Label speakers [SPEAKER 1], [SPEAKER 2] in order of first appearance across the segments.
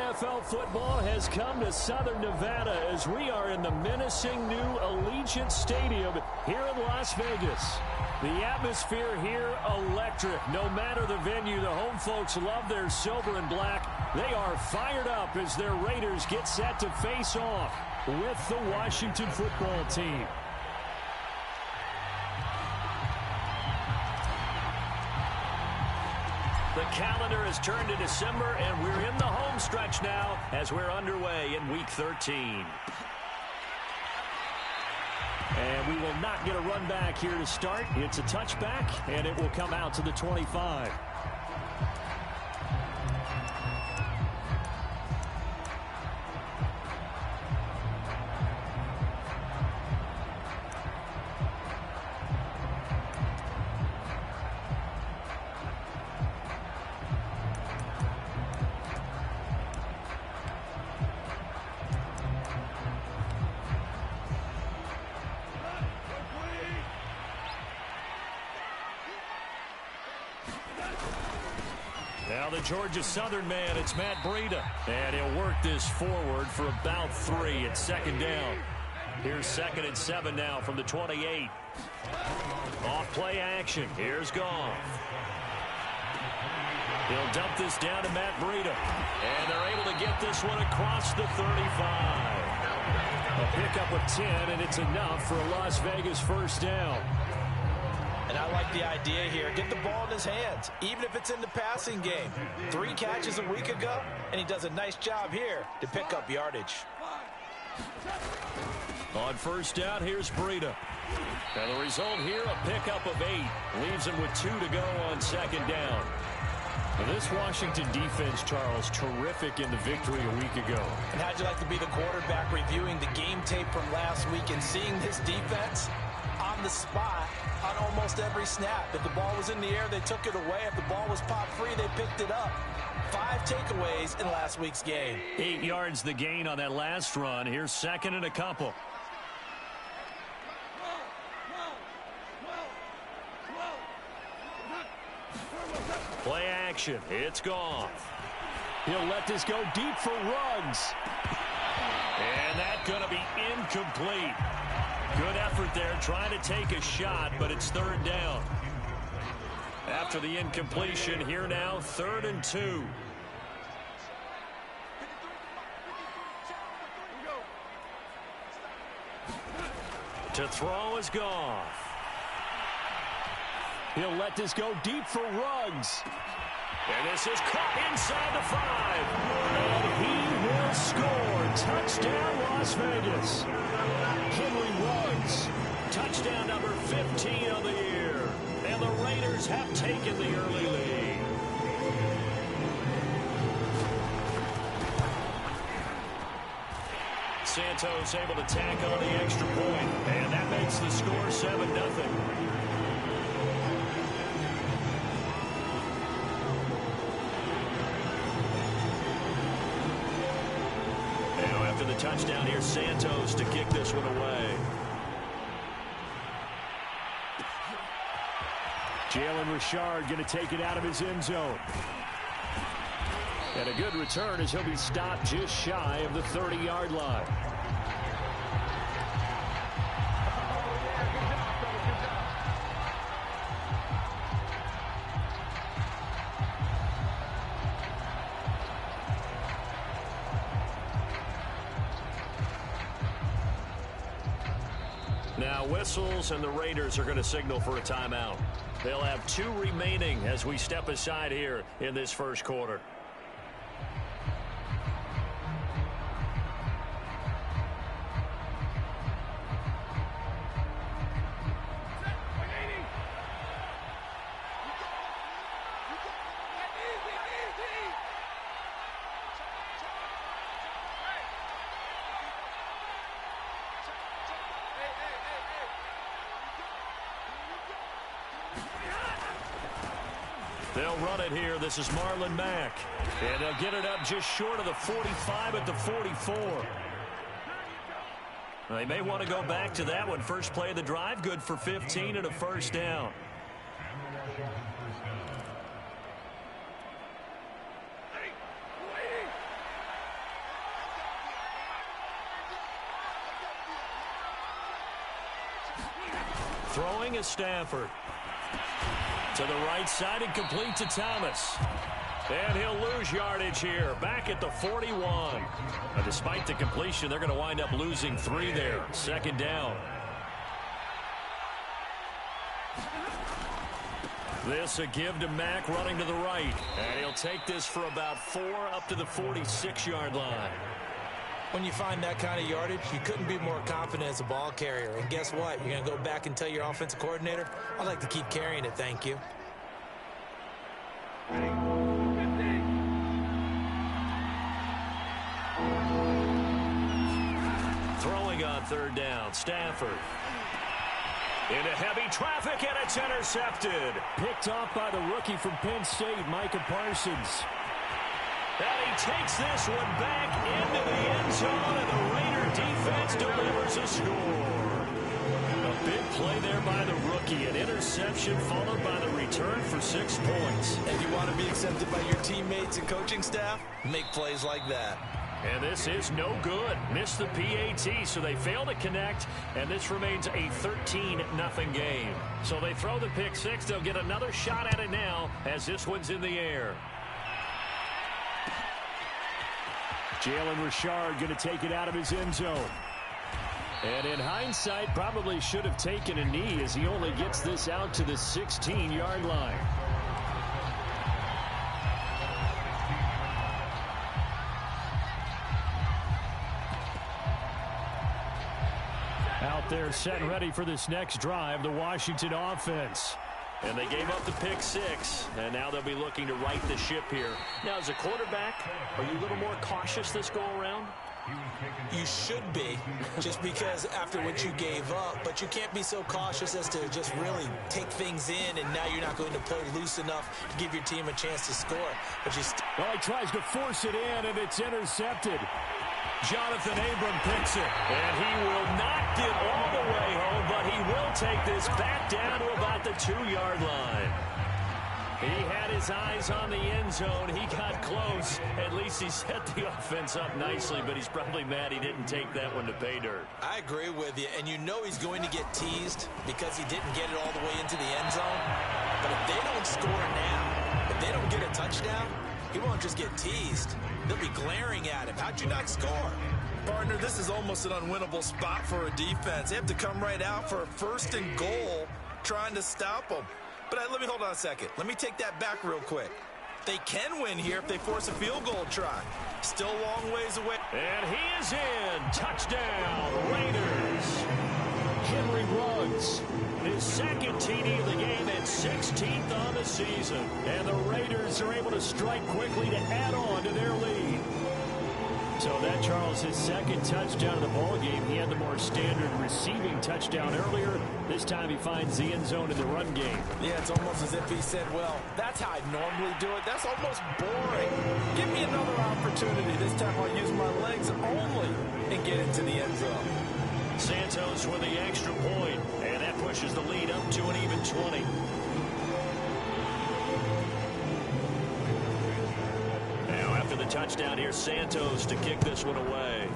[SPEAKER 1] NFL football has come to Southern Nevada as we are in the menacing new Allegiant Stadium here in Las Vegas. The atmosphere here, electric. No matter the venue, the home folks love their silver and black. They are fired up as their Raiders get set to face off with the Washington football team. The calendar has turned to December, and we're in the home stretch now as we're underway in Week 13. And we will not get a run back here to start. It's a touchback, and it will come out to the 25. Now the Georgia Southern man, it's Matt Breida. And he'll work this forward for about 3. It's second down. Here's 2nd and 7 now from the 28. Off play action. Here's Goff. He'll dump this down to Matt Breida. And they're able to get this one across the 35. A pickup of 10, and it's enough for a Las Vegas first down.
[SPEAKER 2] And I like the idea here. Get the ball in his hands, even if it's in the passing game. 3 catches a week ago, and he does a nice job here to pick up yardage.
[SPEAKER 1] On first down, here's Breida. And the result here, a pickup of 8. Leaves him with 2 to go on second down. Now this Washington defense, Charles, terrific in the victory a week ago.
[SPEAKER 2] And how'd you like to be the quarterback reviewing the game tape from last week and seeing this defense on the spot on almost every snap? If the ball was in the air, they took it away. If the ball was popped free, they picked it up. 5 takeaways in last week's game.
[SPEAKER 1] 8 yards the gain on that last run. Here's 2nd and a couple. Play action. It's Goff. He'll let this go deep for Ruggs. And that's going to be incomplete. Good effort there, trying to take a shot, but it's 3rd down. After the incompletion, here now, 3rd and 2. To throw is Goff. He'll let this go deep for Ruggs. And this is caught inside the 5. And he will score. Touchdown, Las Vegas. Henry Ruggs. Touchdown number 15 of the year. And the Raiders have taken the early lead. Santos able to tack on the extra point. And that makes the score 7-0. After the touchdown, here's Santos to kick this one away. Jalen Richard going to take it out of his end zone. And a good return as he'll be stopped just shy of the 30-yard line. Now whistles, and the Raiders are going to signal for a timeout. They'll have 2 remaining as we step aside here in this first quarter. They'll run it here. This is Marlon Mack. And they'll get it up just short of the 45 at the 44. They may want to go back to that one. First play of the drive, good for 15 and a first down. Throwing is Stafford. To the right side and complete to Thomas. And he'll lose yardage here, back at the 41. Despite the completion, they're going to wind up losing 3 there. Second down. This a give to Mack running to the right. And he'll take this for about 4 up to the 46-yard line.
[SPEAKER 2] When you find that kind of yardage, you couldn't be more confident as a ball carrier. And guess what? You're going to go back and tell your offensive coordinator, I'd like to keep carrying it, thank you.
[SPEAKER 1] Throwing on third down, Stafford. Into heavy traffic, and it's intercepted. Picked off by the rookie from Penn State, Micah Parsons. And he takes this one back into the end zone, and the Raider defense delivers a score. A big play there by the rookie. An interception followed by the return for 6 points.
[SPEAKER 2] And you want to be accepted by your teammates and coaching staff? Make plays like that.
[SPEAKER 1] And this is no good. Missed the PAT, so they fail to connect, and this remains a 13-0 game. So they throw the pick six. They'll get another shot at it now as this one's in the air. Jalen Richard going to take it out of his end zone. And in hindsight, probably should have taken a knee as he only gets this out to the 16-yard line. Out there set and ready for this next drive, the Washington offense. And they gave up the pick six, and now they'll be looking to right the ship here. Now, as a quarterback, are you a little more cautious this go-around?
[SPEAKER 2] You should be, just because after what you gave up, but you can't be so cautious as to just really take things in, and now you're not going to play loose enough to give your team a chance to score. But
[SPEAKER 1] well, he tries to force it in, and it's intercepted. Jonathan Abram picks it, and he will not get all the way home, but he will take this back down to about the 2-yard line. He had his eyes on the end zone. He got close. At least he set the offense up nicely, but he's probably mad he didn't take that one to pay dirt.
[SPEAKER 2] I agree with you, and you know he's going to get teased because he didn't get it all the way into the end zone. But if they don't score now, if they don't get a touchdown, he won't just get teased. They'll be glaring at him. How'd you not score? Partner, this is almost an unwinnable spot for a defense. They have to come right out for a 1st and goal trying to stop them. But let me hold on a second. Let me take that back real quick. They can win here if they force a field goal try. Still a long ways away.
[SPEAKER 1] And he is in. Touchdown, Raiders. Henry Ruggs, his second TD of the game and 16th on the season. And the Raiders are able to strike quickly to add on to their lead. So that, Charles, his second touchdown of the ballgame. He had the more standard receiving touchdown earlier. This time he finds the end zone in the run game.
[SPEAKER 2] Yeah, it's almost as if he said, well, that's how I normally do it. That's almost boring. Give me another opportunity. This time I'll use my legs only and get into the end zone.
[SPEAKER 1] Santos with the extra point, and that pushes the lead up to an even 20. Now after the touchdown here, Santos to kick this one away.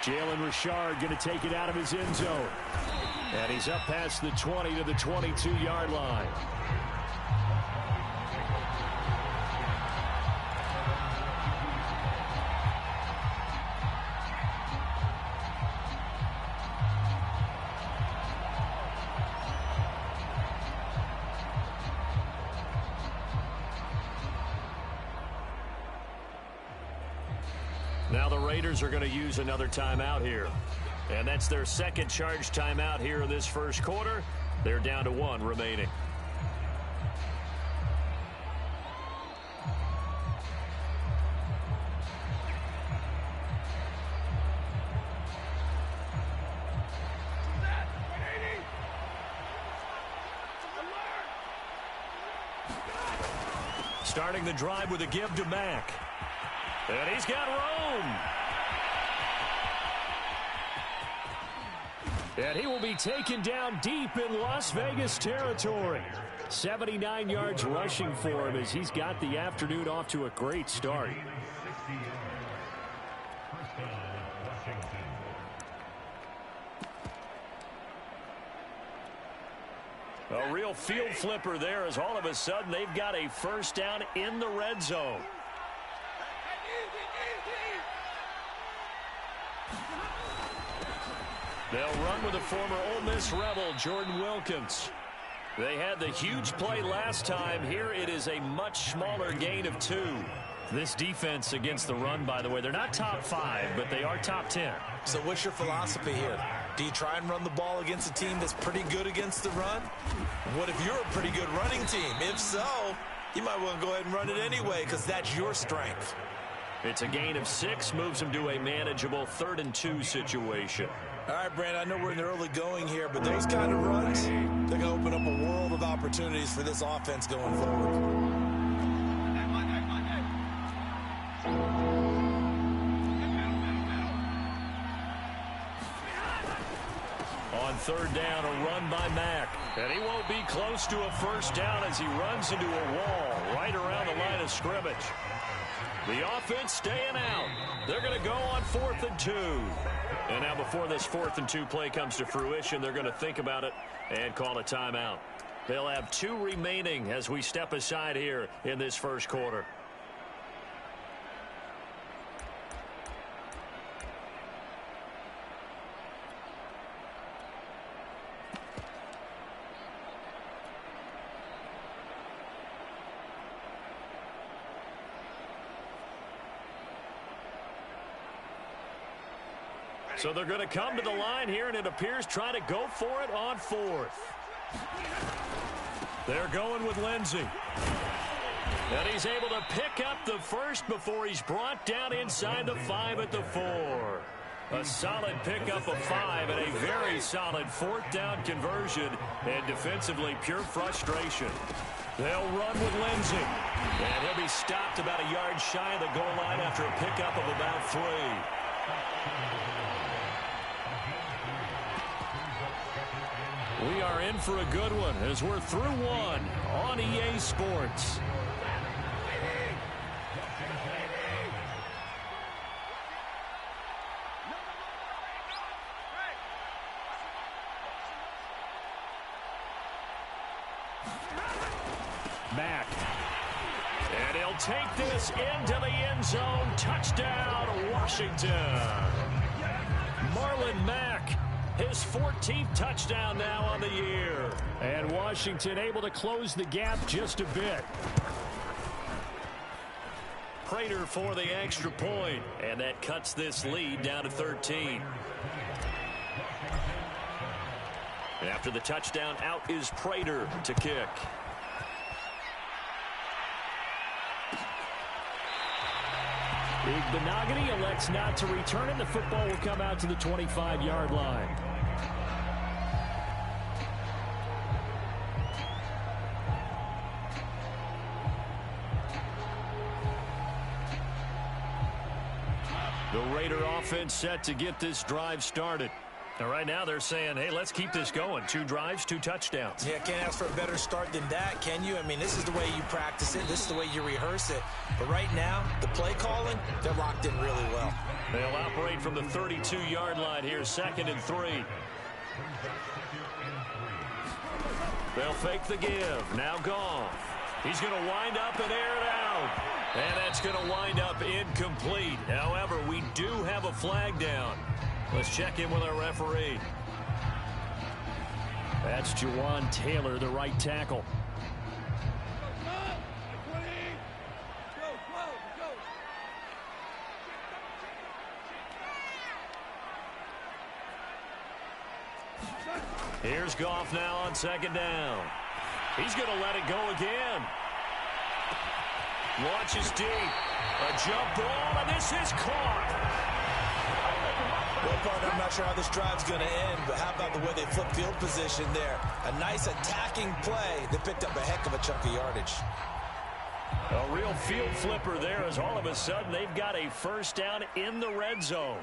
[SPEAKER 1] Jalen Richard going to take it out of his end zone. And he's up past the 20 to the 22-yard line. Now the Raiders are going to use another timeout here. And that's their second charge timeout here in this first quarter. They're down to 1 remaining. Starting the drive with a give to Mack. And he's got room. And he will be taken down deep in Las Vegas territory. 79 yards rushing for him as he's got the afternoon off to a great start. A real field flipper there as all of a sudden they've got a first down in the red zone. They'll run with the former Ole Miss Rebel, Jordan Wilkins. They had the huge play last time. Here it is a much smaller gain of 2. This defense against the run, by the way, they're not top 5, but they are top 10.
[SPEAKER 2] So what's your philosophy here? Do you try and run the ball against a team that's pretty good against the run? What if you're a pretty good running team? If so, you might want to go ahead and run it anyway because that's your strength.
[SPEAKER 1] It's a gain of 6, moves them to a manageable 3rd and 2 situation.
[SPEAKER 2] All right, Brandon, I know we're in the early going here, but those kind of runs, they're going to open up a world of opportunities for this offense going forward.
[SPEAKER 1] On 3rd down, a run by Mack. And he won't be close to a first down as he runs into a wall right around the line of scrimmage. The offense staying out. They're going to go on 4th and 2. And now before this 4th and 2 play comes to fruition, they're going to think about it and call a timeout. They'll have 2 remaining as we step aside here in this first quarter. So they're going to come to the line here, and it appears trying to go for it on 4th. They're going with Lindsey. And he's able to pick up the first before he's brought down inside the 5 at the 4. A solid pickup of 5 and a very solid 4th down conversion, and defensively pure frustration. They'll run with Lindsey. And he'll be stopped about a yard shy of the goal line after a pickup of about 3. We are in for a good one as we're through 1 on EA Sports. Mack. And he'll take this into the end zone. Touchdown, Washington. Marlon Mack. His 14th touchdown now on the year. And Washington able to close the gap just a bit. Prater for the extra point. And that cuts this lead down to 13. After the touchdown, out is Prater to kick. Benogany elects not to return, and the football will come out to the 25-yard line. The Raider offense set to get this drive started. And right now they're saying, hey, let's keep this going. 2 drives, 2 touchdowns.
[SPEAKER 2] Yeah, can't ask for a better start than that, can you? I mean, this is the way you practice it. This is the way you rehearse it. But right now, the play calling, they're locked in really well.
[SPEAKER 1] They'll operate from the 32-yard line here, 2nd and 3. They'll fake the give. Now Goff. He's going to wind up and air it out. And that's going to wind up incomplete. However, we do have a flag down. Let's check in with our referee. That's Jawan Taylor, the right tackle. Here's Goff now on 2nd down. He's going to let it go again. Launches deep. A jump ball, and this is caught.
[SPEAKER 2] Well, partner, I'm not sure how this drive's going to end, but how about the way they flip field position there? A nice attacking play that picked up a heck of a chunk of yardage.
[SPEAKER 1] A real field flipper there as all of a sudden they've got a first down in the red zone.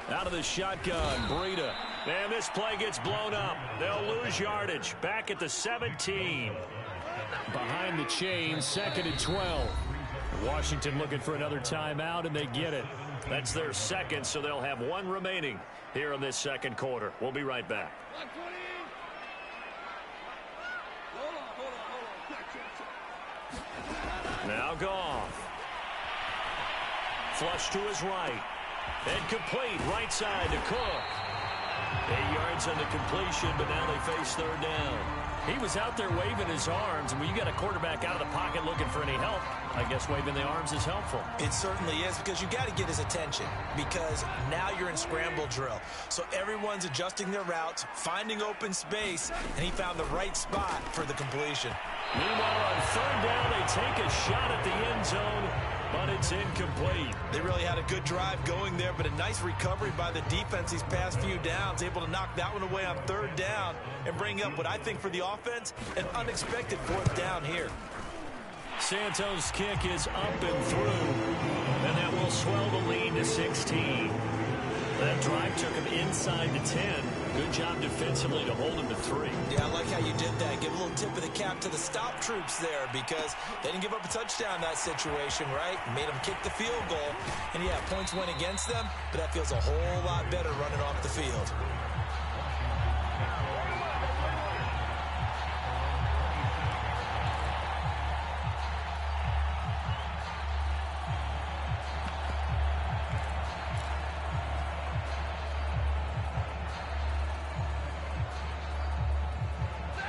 [SPEAKER 1] Out of the shotgun, Breida. And this play gets blown up. They'll lose yardage. Back at the 17. Behind the chain, 2nd and 12. Washington looking for another timeout, and they get it. That's their second, so they'll have one remaining here in this second quarter. We'll be right back. Now Goff. Flush to his right. And complete right side to Cook. 8 yards on the completion, but now they face third down. He was out there waving his arms, and when you got a quarterback out of the pocket looking for any help, I guess waving the arms is helpful.
[SPEAKER 2] It certainly is, because you got to get his attention, because now you're in scramble drill. So everyone's adjusting their routes, finding open space, and he found the right spot for the completion.
[SPEAKER 1] Meanwhile, on third down, they take a shot at the end zone, but it's incomplete.
[SPEAKER 2] They really had a good drive going there, but a nice recovery by the defense these past few downs, able to knock that one away on third down and bring up what I think for the offense, an unexpected fourth down here.
[SPEAKER 1] Santos' kick is up and through, and that will swell the lead to 16. That drive took him inside the 10. Good job defensively to hold him to 3.
[SPEAKER 2] Yeah, I like how you did that. Give a little tip of the cap to the stop troops there, because they didn't give up a touchdown in that situation, right? Made them kick the field goal. And, yeah, points went against them, but that feels a whole lot better running off the field.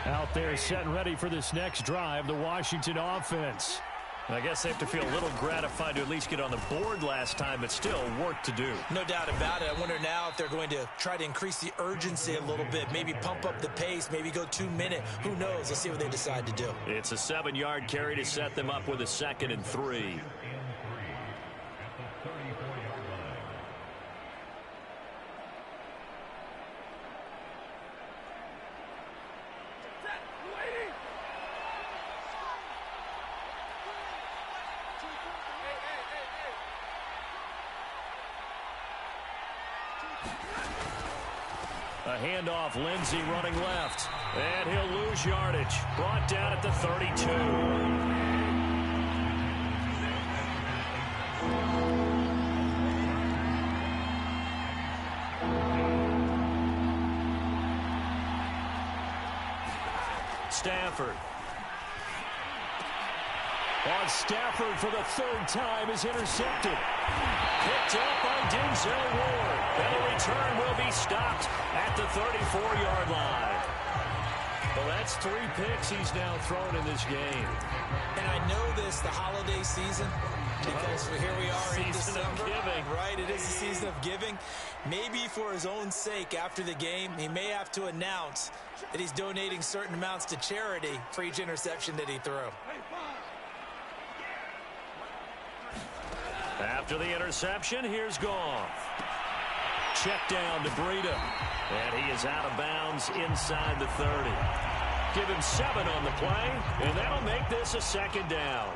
[SPEAKER 1] Out there set and ready for this next drive, the Washington offense. I guess they have to feel a little gratified to at least get on the board last time, but still work to do.
[SPEAKER 2] No doubt about it. I wonder now if they're going to try to increase the urgency a little bit, maybe pump up the pace, maybe go 2 minute. Who knows? Let's see what they decide to do.
[SPEAKER 1] It's a 7-yard carry to set them up with a 2nd and 3. A handoff, Lindsey running left. And he'll lose yardage. Brought down at the 32. Stafford. On Stafford for the 3rd time is intercepted. Picked up by Denzel Ward. And the return will be stopped at the 34-yard line. Well, that's 3 picks he's now thrown in this game.
[SPEAKER 2] And I know this, the holiday season, because here we are in December.
[SPEAKER 1] Season of giving.
[SPEAKER 2] Right, it is the season of giving. Maybe for his own sake after the game, he may have to announce that he's donating certain amounts to charity for each interception that he threw.
[SPEAKER 1] After the interception, here's Goff. Check down to Breida. And he is out of bounds inside the 30. Give him 7 on the play, and that'll make this a 2nd down.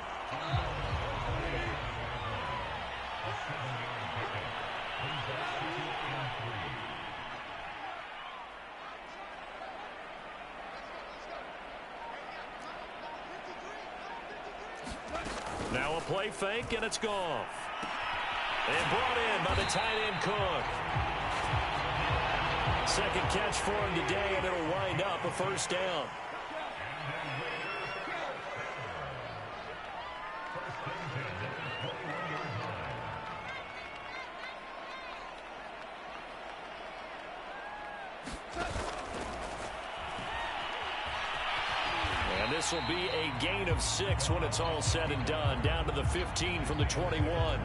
[SPEAKER 1] Now a play fake, and it's Goff. And brought in by the tight end Cook. 2nd catch for him today, and it'll wind up a 1st down. And this will be a gain of 6 when it's all said and done. Down to the 15 from the 21.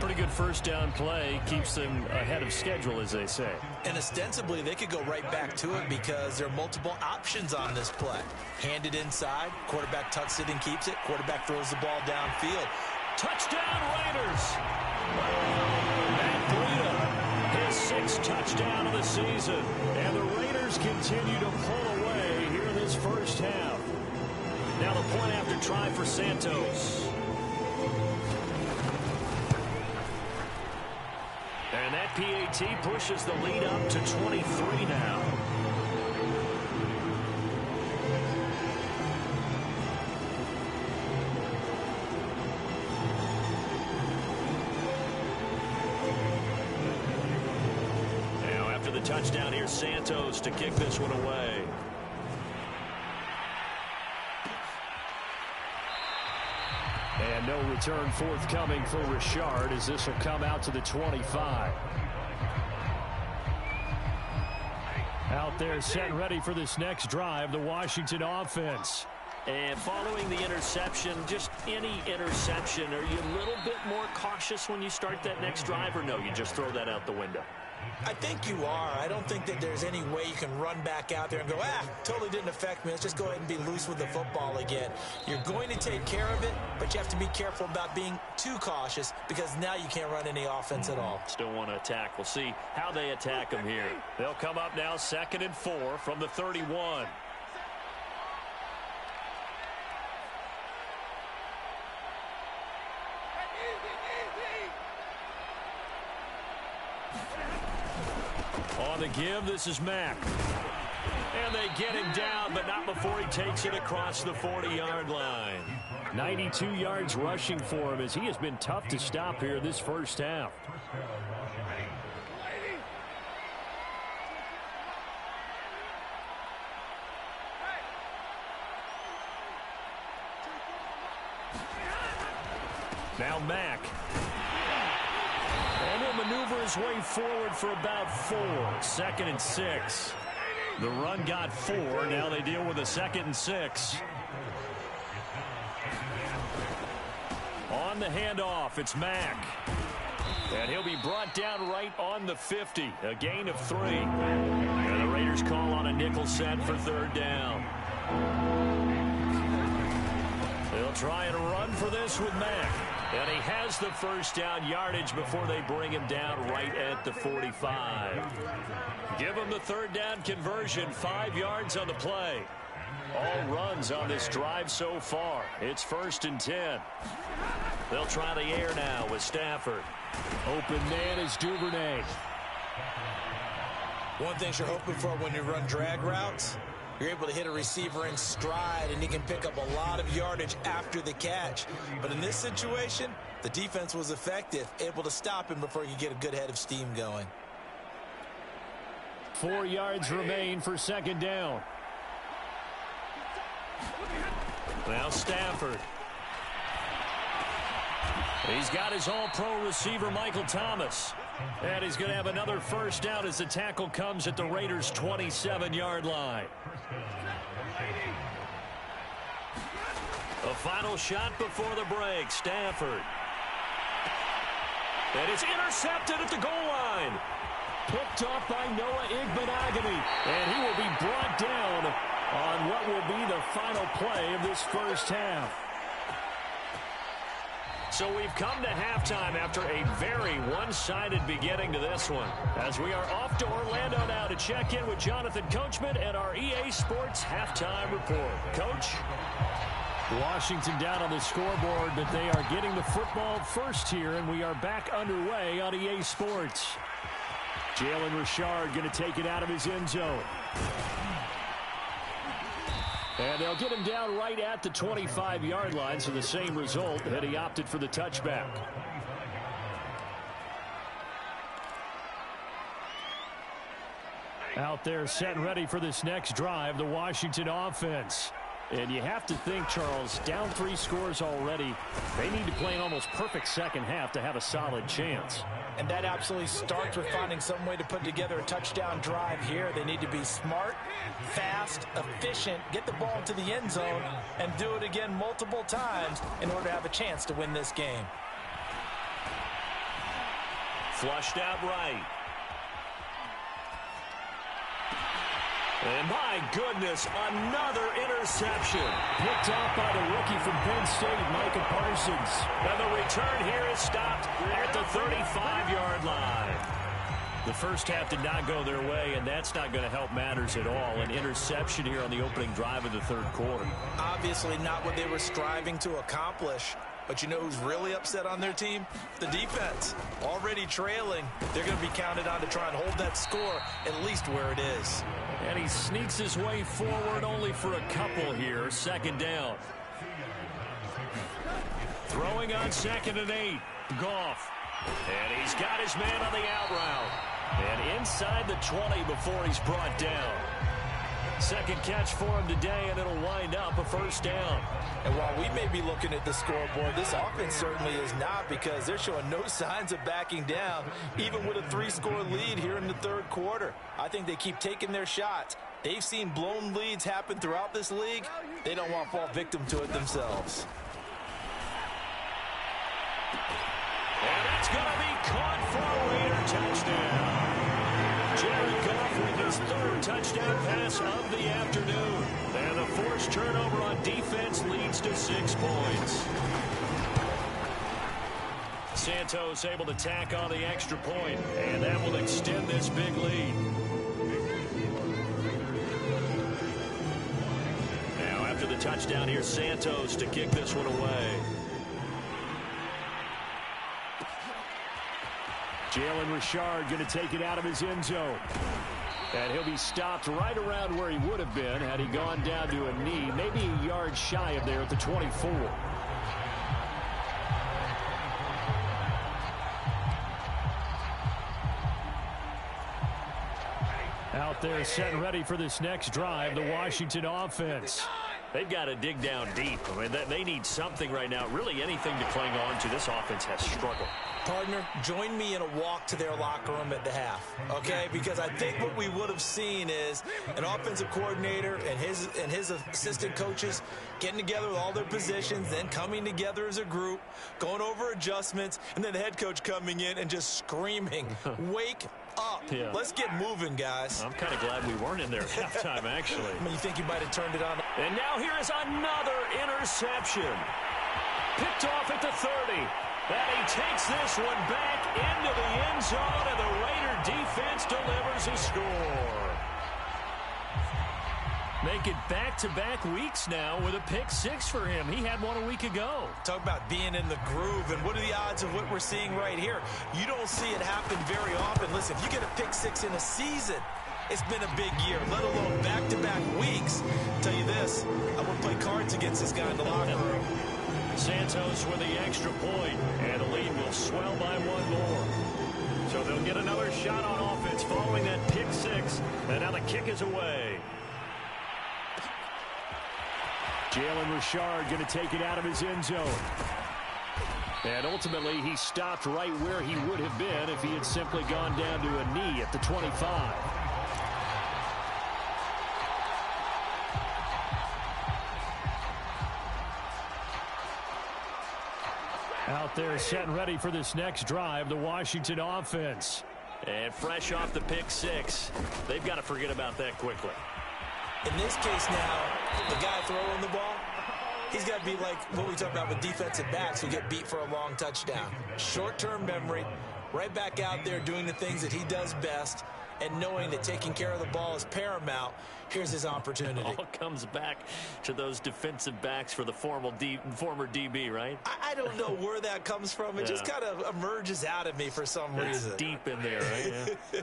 [SPEAKER 1] Pretty good 1st down play. Keeps them ahead of schedule, as they say.
[SPEAKER 2] And ostensibly, they could go right back to it because there are multiple options on this play. Hand it inside. Quarterback tucks it and keeps it. Quarterback throws the ball downfield.
[SPEAKER 1] Touchdown, Raiders! Matt Breida, his 6th touchdown of the season. And the Raiders continue to pull away here in this 1st half. Now the point after try for Santos. And that PAT pushes the lead up to 23 now. touchdown. Here's Santos to kick this one away. And no return forthcoming for Richard as this will come out to the 25. Out there set and ready for this next drive, the Washington offense. And following the interception, just any interception, are you a little bit more cautious when you start that next drive, or no, you just throw that out the window?
[SPEAKER 2] I think you are. I don't think that there's any way you can run back out there and go, totally didn't affect me. Let's just go ahead and be loose with the football again. You're going to take care of it, but you have to be careful about being too cautious because now you can't run any offense at all.
[SPEAKER 1] Still want to attack. We'll see how they attack them here. They'll come up now 2nd and 4 from the 31. On the give, this is Mack. And they get him down, but not before he takes it across the 40-yard line. 92 yards rushing for him as he has been tough to stop here this first half. Now Mack. And he'll maneuver his way forward for about 4. 2nd and 6. The run got 4. Now they deal with a 2nd and 6. On the handoff, it's Mack. And he'll be brought down right on the 50. A gain of 3. And the Raiders call on a nickel set for 3rd down. They'll try and run for this with Mack. And he has the first down yardage before they bring him down right at the 45. Give him the 3rd down conversion. 5 yards on the play. All runs on this drive so far. It's 1st and 10. They'll try the air now with Stafford. Open man is Duvernay.
[SPEAKER 2] One thing you're hoping for when you run drag routes, you're able to hit a receiver in stride, and he can pick up a lot of yardage after the catch. But in this situation, the defense was effective, able to stop him before he could get a good head of steam going.
[SPEAKER 1] 4 yards remain for 2nd down. Now Stafford. He's got his all-pro receiver, Michael Thomas. And he's going to have another first down as the tackle comes at the Raiders' 27-yard line. A final shot before the break. Stafford. And it's intercepted at the goal line. Picked off by Noah Igbenogany. And he will be brought down on what will be the final play of this first half. So we've come to halftime after a very one-sided beginning to this one. As we are off to Orlando now to check in with Jonathan Coachman and our EA Sports halftime report. Coach? Washington down on the scoreboard, but they are getting the football first here, and we are back underway on EA Sports. Jalen Richard going to take it out of his end zone. And they'll get him down right at the 25-yard line, so the same result, and he opted for the touchback. Out there set and ready for this next drive, the Washington offense. And you have to think, Charles, down 3 scores already. They need to play an almost perfect second half to have a solid chance.
[SPEAKER 2] And that absolutely starts with finding some way to put together a touchdown drive here. They need to be smart, fast, efficient, get the ball into the end zone, and do it again multiple times in order to have a chance to win this game.
[SPEAKER 1] Flushed out right. And my goodness, another interception. Picked off by the rookie from Penn State, Micah Parsons. And the return here is stopped at the 35-yard line. The first half did not go their way, and that's not going to help matters at all. An interception here on the opening drive of the third quarter.
[SPEAKER 2] Obviously not what they were striving to accomplish. But you know who's really upset on their team? The defense. Already trailing. They're going to be counted on to try and hold that score at least where it is.
[SPEAKER 1] And he sneaks his way forward only for a couple here. 2nd down. Throwing on 2nd and 8. Goff. And he's got his man on the out route. And inside the 20 before he's brought down. Second catch for him today, and it'll wind up a first down.
[SPEAKER 2] And while we may be looking at the scoreboard, this offense certainly is not, because they're showing no signs of backing down, even with a 3-score lead here in the third quarter. I think they keep taking their shots. They've seen blown leads happen throughout this league. They don't want to fall victim to it themselves.
[SPEAKER 1] And that's going to be caught for a Raider touchdown. Jared Goff with his third touchdown pass of the afternoon. And the forced turnover on defense leads to 6 points. Santos able to tack on the extra point, and that will extend this big lead. Now after the touchdown, here's Santos to kick this one away. Jalen Richard going to take it out of his end zone. And he'll be stopped right around where he would have been had he gone down to a knee, maybe a yard shy of there at the 24. Out there set and ready for this next drive, the Washington offense. They've got to dig down deep. I mean, they need something right now, really anything to cling on to. This offense has struggled.
[SPEAKER 2] Partner, join me in a walk to their locker room at the half, okay? Because I think what we would have seen is an offensive coordinator and his assistant coaches getting together with all their positions, then coming together as a group, going over adjustments, and then the head coach coming in and just screaming, wake up. Yeah. Let's get moving, guys.
[SPEAKER 1] I'm kind of glad we weren't in there at halftime, actually.
[SPEAKER 2] I mean, you think you might have turned it on.
[SPEAKER 1] And now here is another interception. Picked off at the 30. And he takes this one back into the end zone, and the Raider defense delivers a score. Make it back-to-back weeks now with a pick-6 for him. He had one a week ago.
[SPEAKER 2] Talk about being in the groove, and what are the odds of what we're seeing right here? You don't see it happen very often. Listen, if you get a pick-6 in a season, it's been a big year, let alone back-to-back weeks. I'll tell you this, I would play cards against this guy in the locker room.
[SPEAKER 1] Santos with the extra point, and the lead will swell by one more. So they'll get another shot on offense following that pick-6, and now the kick is away. Jalen Richard going to take it out of his end zone. And ultimately, he stopped right where he would have been if he had simply gone down to a knee at the 25. Out there set and ready for this next drive, the Washington offense. And fresh off the pick-6, they've got to forget about that quickly.
[SPEAKER 2] In this case now, the guy throwing the ball, he's got to be like what we talk about with defensive backs who get beat for a long touchdown. Short-term memory, right back out there doing the things that he does best, and knowing that taking care of the ball is paramount. Here's his opportunity.
[SPEAKER 1] It all comes back to those defensive backs for the former DB, right?
[SPEAKER 2] I don't know where that comes from. It just kind of emerges out of me for some reason.
[SPEAKER 1] It's deep in there, right? Yeah.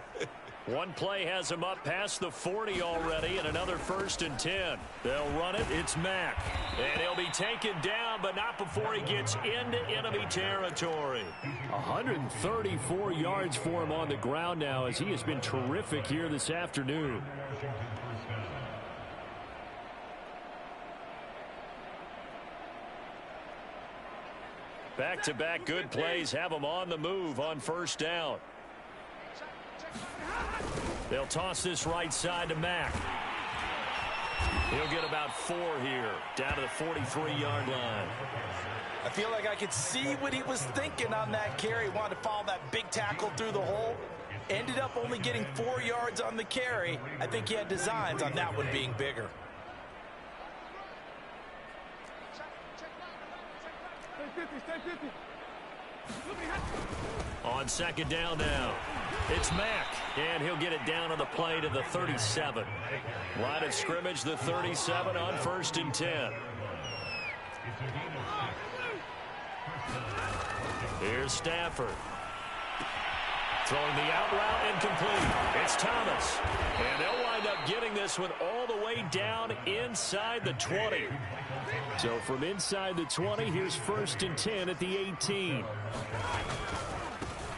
[SPEAKER 1] One play has him up past the 40 already, and another 1st and 10. They'll run it. It's Mack. And he'll be taken down, but not before he gets into enemy territory. 134 yards for him on the ground now, as he has been terrific here this afternoon. Back-to-back good plays have him on the move on 1st down. They'll toss this right side to Mack. He'll get about 4 here, down to the 43-yard line.
[SPEAKER 2] I feel like I could see what he was thinking on that carry. Wanted to follow that big tackle through the hole. Ended up only getting 4 yards on the carry. I think he had designs on that one being bigger.
[SPEAKER 1] On 2nd down now, it's Mack, and he'll get it down on the play to the 37. Line of scrimmage, the 37 on 1st and 10. Here's Stafford. Throwing the out route incomplete. It's Thomas. And they'll wind up getting this one all the way down inside the 20. So from inside the 20, here's 1st and 10 at the 18.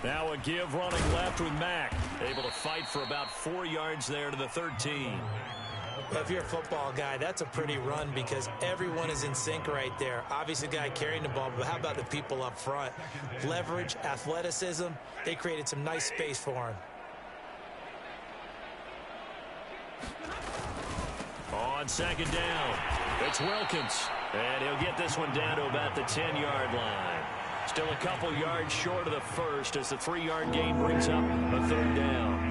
[SPEAKER 1] Now a give running left with Mack. Able to fight for about 4 yards there to the 13.
[SPEAKER 2] If you're a football guy, that's a pretty run because everyone is in sync right there. Obviously, the guy carrying the ball, but how about the people up front? Leverage, athleticism, they created some nice space for him.
[SPEAKER 1] On second down, it's Wilkins. And he'll get this one down to about the 10-yard line. Still a couple yards short of the first as the 3-yard gain brings up a third down.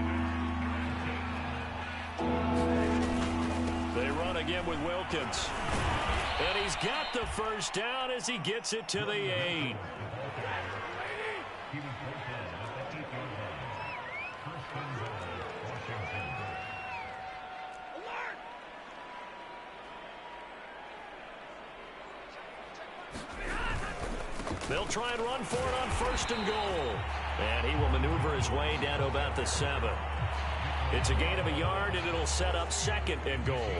[SPEAKER 1] They run again with Wilkins. And he's got the first down as he gets it to the 8. They'll try and run for it on first and goal. And he will maneuver his way down to about the 7. It's a gain of a yard, and it'll set up second and goal.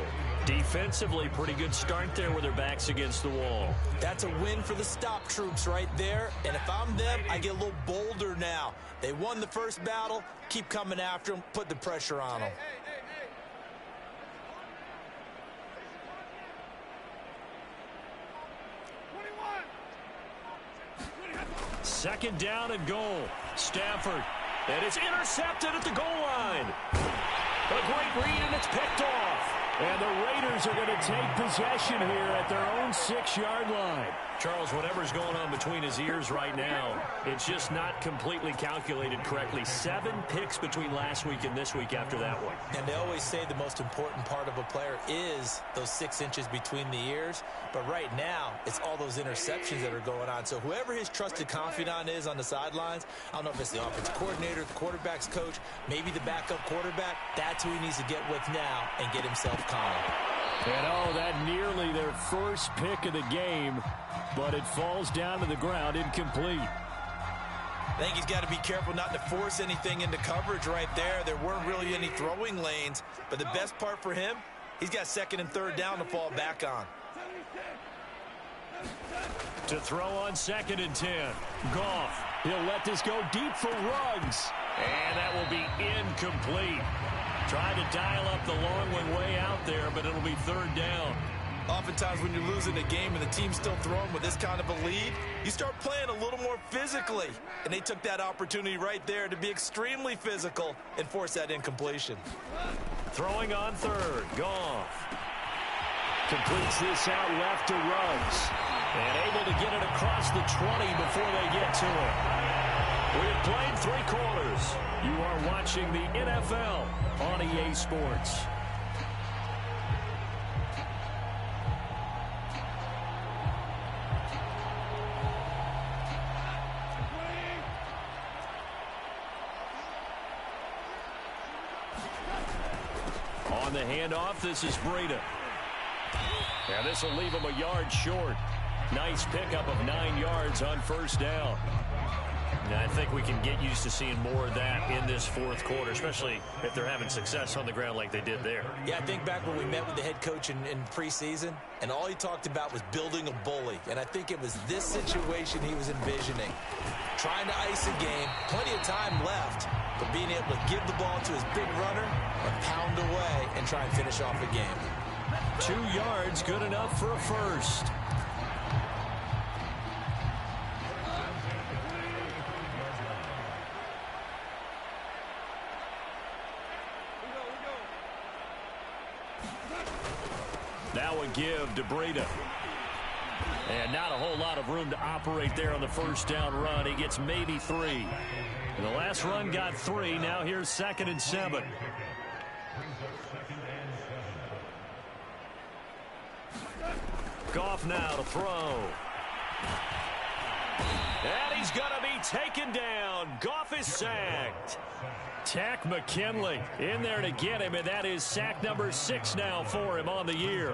[SPEAKER 1] Defensively, pretty good start there with their backs against the wall.
[SPEAKER 2] That's a win for the stop troops right there. And if I'm them, I get a little bolder now. They won the first battle. Keep coming after them. Put the pressure on them.
[SPEAKER 1] Second down and goal. Stafford. And it's intercepted at the goal line. A great read, and it's picked off. And the Raiders are going to take possession here at their own 6-yard line. Charles, whatever's going on between his ears right now, it's just not completely calculated correctly. 7 picks between last week and this week after that one.
[SPEAKER 2] And they always say the most important part of a player is those 6 inches between the ears. But right now, it's all those interceptions that are going on. So whoever his trusted confidant is on the sidelines, I don't know if it's the offensive coordinator, the quarterback's coach, maybe the backup quarterback, that's who he needs to get with now and get himself calm.
[SPEAKER 1] And oh, that nearly their first pick of the game, but it falls down to the ground incomplete.
[SPEAKER 2] I think he's got to be careful not to force anything into coverage right there. There weren't really any throwing lanes, but the best part for him, he's got second and third down to fall back on.
[SPEAKER 1] To throw on second and 10. Goff. He'll let this go deep for Ruggs. And that will be incomplete. Trying to dial up the long one way out there, but it'll be third down.
[SPEAKER 2] Oftentimes when you're losing a game and the team's still throwing with this kind of a lead, you start playing a little more physically. And they took that opportunity right there to be extremely physical and force that incompletion.
[SPEAKER 1] Throwing on third. Goff. Completes this out left to Ruggs. And able to get it across the 20 before they get to it. We have played 3 quarters. You are watching the NFL on EA Sports. On the handoff, this is Breida. And this will leave him a yard short. Nice pickup of 9 yards on first down. And I think we can get used to seeing more of that in this fourth quarter, especially if they're having success on the ground like they did there.
[SPEAKER 2] Yeah, I think back when we met with the head coach in preseason, and all he talked about was building a bully. And I think it was this situation he was envisioning. Trying to ice a game, plenty of time left, but being able to give the ball to his big runner or pound away and try and finish off a game.
[SPEAKER 1] 2 yards, good enough for a first. Now a give to Breida. And not a whole lot of room to operate there on the first down run. He gets maybe 3. And the last run got 3. Now here's second and 7. Goff now to throw. And he's going to be taken down. Goff is sacked. Tack McKinley in there to get him, and that is sack number 6 now for him on the year.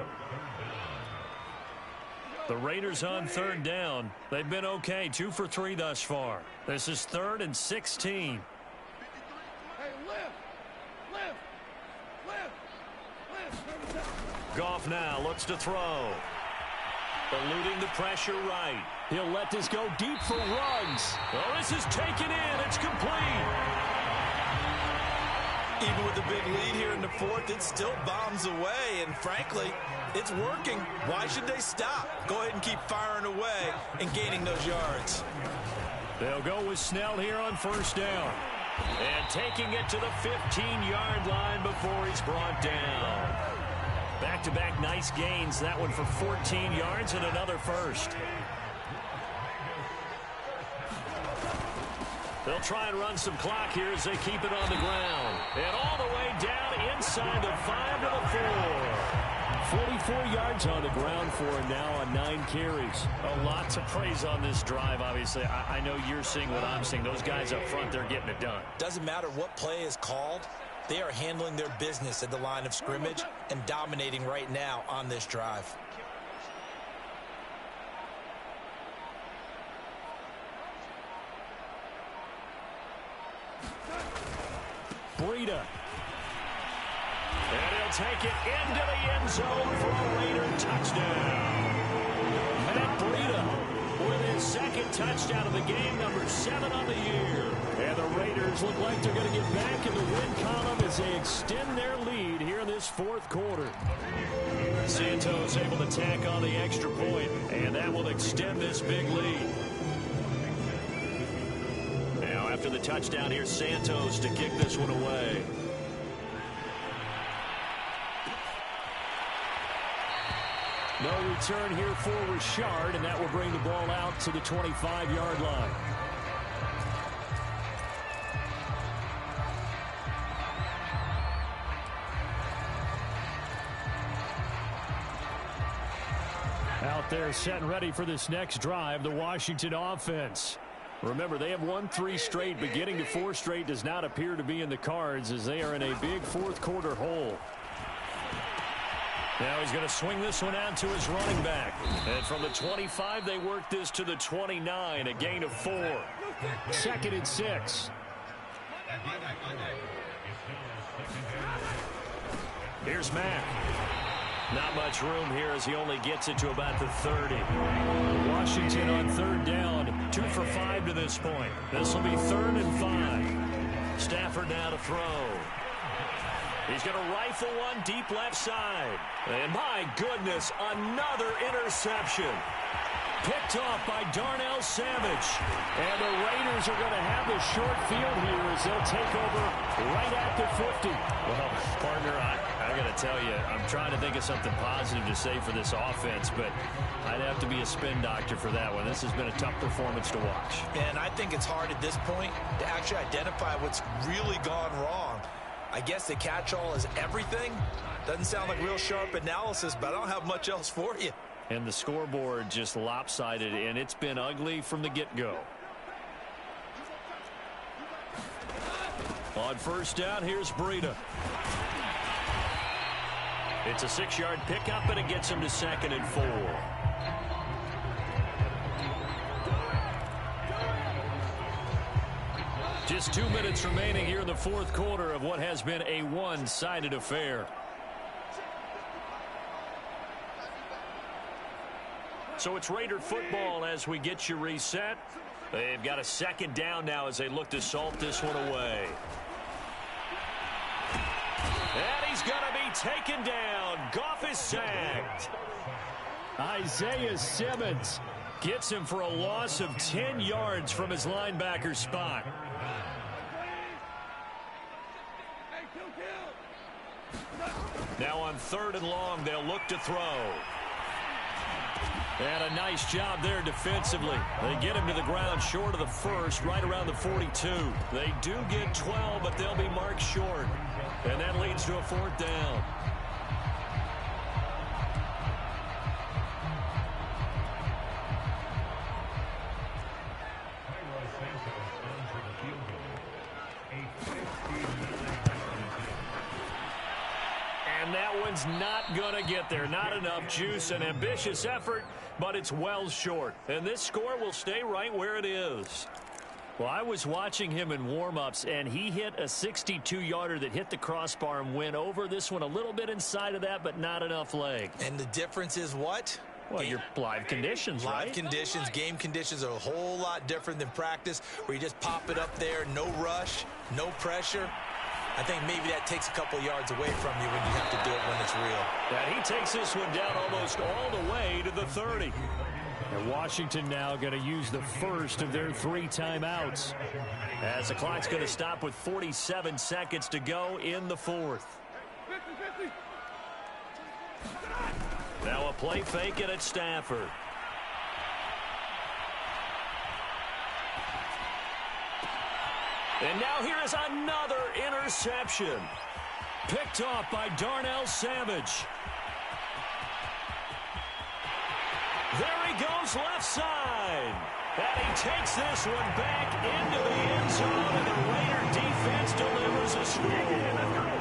[SPEAKER 1] The Raiders on third down. They've been okay, 2 for 3 thus far. This is 3rd and 16. Goff now looks to throw. Eluding the pressure right. He'll let this go deep for Ruggs. Oh, this is taken in. It's complete.
[SPEAKER 2] Even with the big lead here in the fourth, it still bombs away, and frankly, it's working. Why should they stop? Go ahead and keep firing away and gaining those yards.
[SPEAKER 1] They'll go with Snell here on first down. And taking it to the 15-yard line before he's brought down. Back-to-back nice gains. That one for 14 yards and another first. They'll try and run some clock here as they keep it on the ground. And all the way down inside the 5 to the 4. 44 yards on the ground for him now on 9 carries. A lot to praise on this drive, obviously. I know you're seeing what I'm seeing. Those guys up front, they're getting it done.
[SPEAKER 2] Doesn't matter what play is called. They are handling their business at the line of scrimmage and dominating right now on this drive.
[SPEAKER 1] Breida. And he'll take it into the end zone for a Raider touchdown. Matt Breida with his second touchdown of the game, number 7 on the year. And the Raiders look like they're going to get back in the win column as they extend their lead here in this fourth quarter. Santos able to tack on the extra point, and that will extend this big lead. Now after the touchdown, here's Santos to kick this one away. No return here for Richard, and that will bring the ball out to the 25-yard line. Out there set and ready for this next drive, the Washington offense. Remember, they have won 3 straight, but getting to 4 straight does not appear to be in the cards as they are in a big fourth quarter hole. Now he's going to swing this one out to his running back. And from the 25, they work this to the 29, a gain of 4. 2nd and 6. Here's Mack. Not much room here as he only gets it to about the 30. Washington on 3rd down, 2 for 5 to this point. This will be 3rd and 5. Stafford now to throw. He's going to rifle one deep left side. And my goodness, another interception. Picked off by Darnell Savage. And the Raiders are going to have the short field here as they'll take over right at the 50. Well, partner, I got to tell you, I'm trying to think of something positive to say for this offense, but I'd have to be a spin doctor for that one. This has been a tough performance to watch.
[SPEAKER 2] And I think it's hard at this point to actually identify what's really gone wrong. I guess the catch-all is everything. Doesn't sound like real sharp analysis, but I don't have much else for you.
[SPEAKER 1] And the scoreboard just lopsided, and it's been ugly from the get-go. On first down, here's Breida. It's a 6-yard pickup, and it gets him to 2nd and 4. Just 2 minutes remaining here in the fourth quarter of what has been a one-sided affair. So it's Raider football as we get you reset. They've got a 2nd down now as they look to salt this one away. And he's going to be taken down. Goff is sacked. Isaiah Simmons gets him for a loss of 10 yards from his linebacker spot. Now on 3rd and long, they'll look to throw. And a nice job there defensively. They get him to the ground short of the 1st, right around the 42. They do get 12, but they'll be marked short. And that leads to a 4th down. And that one's not going to get there. Not enough juice. An ambitious effort, but it's well short. And this score will stay right where it is. Well, I was watching him in warm-ups, and he hit a 62-yarder that hit the crossbar and went over. This one a little bit inside of that, but not enough leg.
[SPEAKER 2] And the difference is what?
[SPEAKER 1] Well, your live conditions, right?
[SPEAKER 2] Live conditions, game conditions are a whole lot different than practice, where you just pop it up there, no rush, no pressure. I think maybe that takes a couple yards away from you when you have to do it when it's real.
[SPEAKER 1] And he takes this one down almost all the way to the 30. And Washington now going to use the first of their 3 timeouts, as the clock's going to stop with 47 seconds to go in the 4th. Now a play fake it at Stafford. And now here is another interception. Picked off by Darnell Savage. There he goes left side. And he takes this one back into the end zone, and the Raider defense delivers a score.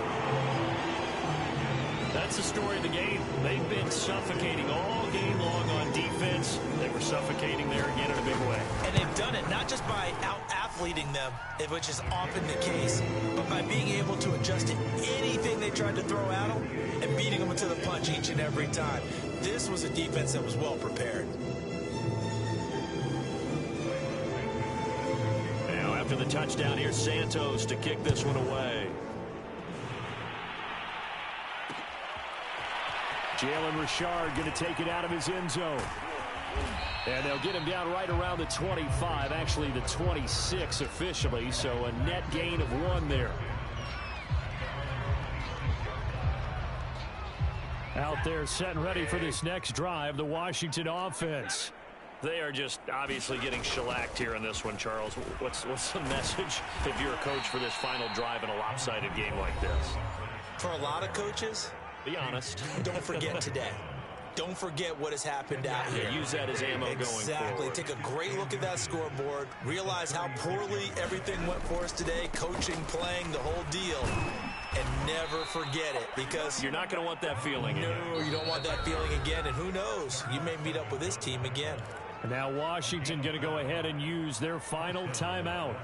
[SPEAKER 1] That's the story of the game. They've been suffocating all game long on defense. They were suffocating there again in a big way.
[SPEAKER 2] And they've done it not just by out-athleting them, which is often the case, but by being able to adjust to anything they tried to throw at them and beating them to the punch each and every time. This was a defense that was well prepared.
[SPEAKER 1] Now after the touchdown, here's Santos to kick this one away. Jalen Richard going to take it out of his end zone. And they'll get him down right around the 25, actually the 26 officially, so a net gain of 1 there. Out there set and ready for this next drive, the Washington offense. They are just obviously getting shellacked here in this one, Charles. What's the message if you're a coach for this final drive in a lopsided game like this?
[SPEAKER 2] For a lot of coaches,
[SPEAKER 1] be honest.
[SPEAKER 2] Don't forget today. Don't forget what has happened out here.
[SPEAKER 1] Use that as ammo going forward.
[SPEAKER 2] Exactly. Take a great look at that scoreboard. Realize how poorly everything went for us today. Coaching, playing, the whole deal. And never forget it, because
[SPEAKER 1] you're not going to want that feeling.
[SPEAKER 2] No, you don't want that feeling again. And who knows? You may meet up with this team again.
[SPEAKER 1] And now Washington going to go ahead and use their final timeout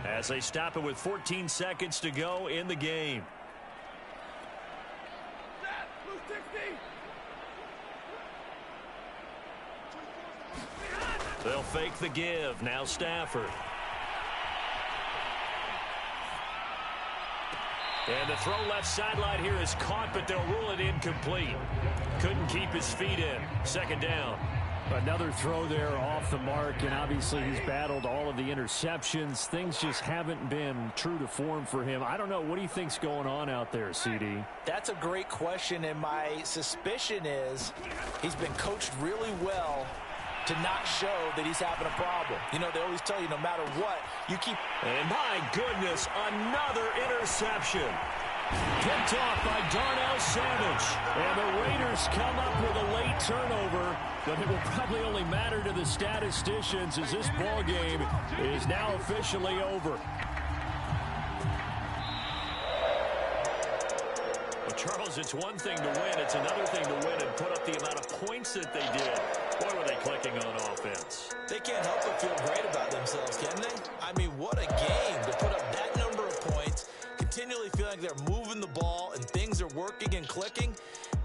[SPEAKER 1] as they stop it with 14 seconds to go in the game. They'll fake the give. Now Stafford. And the throw left sideline here is caught, but they'll rule it incomplete. Couldn't keep his feet in. Second down. Another throw there off the mark, and obviously he's battled all of the interceptions. Things just haven't been true to form for him. I don't know. What do you think's going on out there, CD?
[SPEAKER 2] That's a great question, and my suspicion is he's been coached really well to not show that he's having a problem. You know, they always tell you no matter what, you keep...
[SPEAKER 1] And my goodness, another interception. Picked off by Darnell Savage. And the Raiders come up with a late turnover, but it will probably only matter to the statisticians as this ball game is now officially over. Well, Charles, it's one thing to win. It's another thing to win and put up the amount of points that they did. Boy, were they clicking on offense.
[SPEAKER 2] They can't help but feel great about themselves, can they? I mean, what a game to put up that number of points, continually feeling like they're moving the ball and things are working and clicking.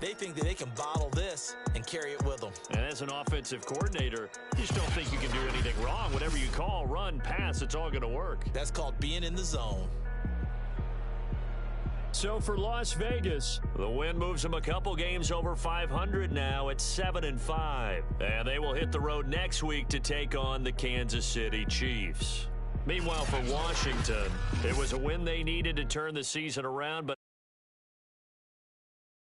[SPEAKER 2] They think that they can bottle this and carry it with them.
[SPEAKER 1] And as an offensive coordinator, you just don't think you can do anything wrong. Whatever you call, run, pass, it's all going to work.
[SPEAKER 2] That's called being in the zone.
[SPEAKER 1] So for Las Vegas, the win moves them a couple games over 500 now at 7-5. And they will hit the road next week to take on the Kansas City Chiefs. Meanwhile, for Washington, it was a win they needed to turn the season around, but